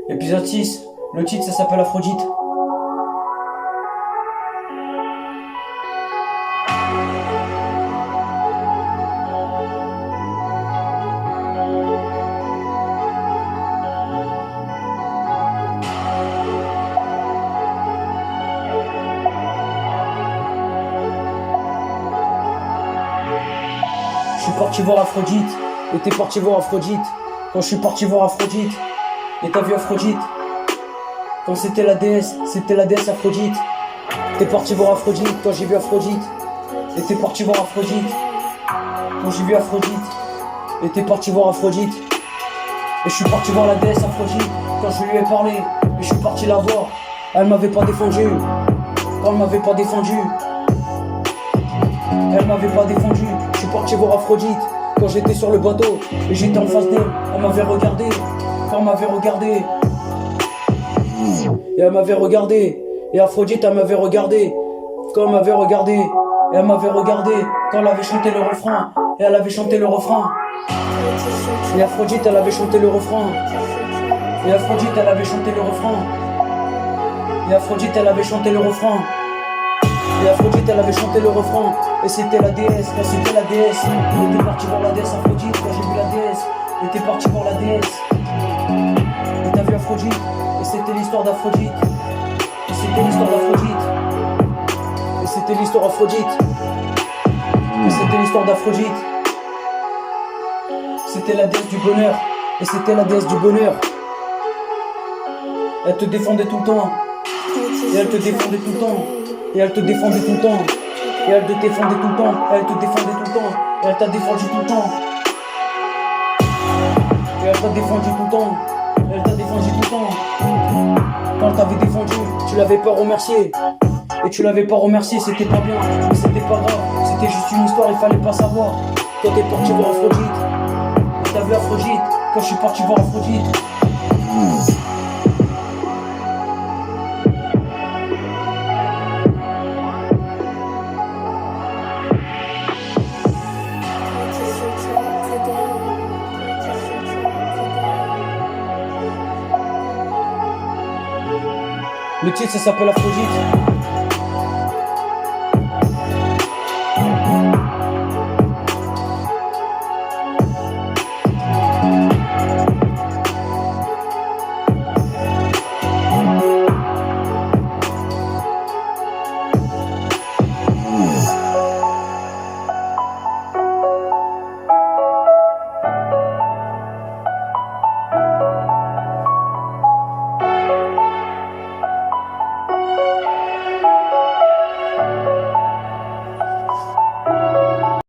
Épisode 6. Le titre, ça s'appelle Aphrodite. Je suis parti voir Aphrodite, et t'es parti voir Aphrodite. Quand je suis parti voir Aphrodite, et t'as vu Aphrodite. Quand c'était la déesse Aphrodite. T'es parti voir Aphrodite, quand j'ai vu Aphrodite. Et t'es parti voir Aphrodite. Quand j'ai vu Aphrodite. Et t'es parti voir Aphrodite. Et je suis parti voir la déesse Aphrodite. Quand je lui ai parlé, et je suis parti la voir. Elle m'avait pas défendu. Quand elle m'avait pas défendu. Elle m'avait pas défendu. Je suis parti voir Aphrodite. Quand j'étais sur le bateau et j'étais en face d'elle, elle m'avait regardé. Quand elle m'avait regardé. Et elle m'avait regardé. Et Aphrodite, elle m'avait regardé. Quand elle m'avait regardé. Et elle m'avait regardé. Quand elle avait chanté le refrain. Et elle avait chanté le refrain. Et Aphrodite, elle avait chanté le refrain. Et Aphrodite, elle avait chanté le refrain. Et Aphrodite, elle avait chanté le refrain. Et Aphrodite, elle avait chanté le refrain. Et c'était la déesse, quand c'était la déesse. Et t'es parti voir la déesse Aphrodite. Quand j'ai vu la déesse, et t'es parti voir la déesse. Et t'as vu Aphrodite. Et c'était l'histoire d'Aphrodite. Et c'était l'histoire d'Aphrodite. Et c'était l'histoire d'Aphrodite. Et c'était l'histoire d'Aphrodite. C'était la déesse du bonheur. Et c'était la déesse du bonheur. Elle te défendait tout le temps. Et elle te défendait tout le temps. Et elle te défendait tout le temps. Et elle te défendait tout le temps. Et elle te défendait tout le temps. Et elle t'a défendu tout le temps. Et elle t'a défendu tout le temps. Et elle t'a défendu tout le temps. Quand elle t'avait défendu, tu l'avais pas remercié. Et tu l'avais pas remercié, c'était pas bien. Mais c'était pas grave, c'était juste une histoire, il fallait pas savoir. Quand t'es parti voir Aphrodite. Et t'as vu Aphrodite. Quand je suis parti voir Aphrodite. Le titre, ça s'appelle Aphrodite.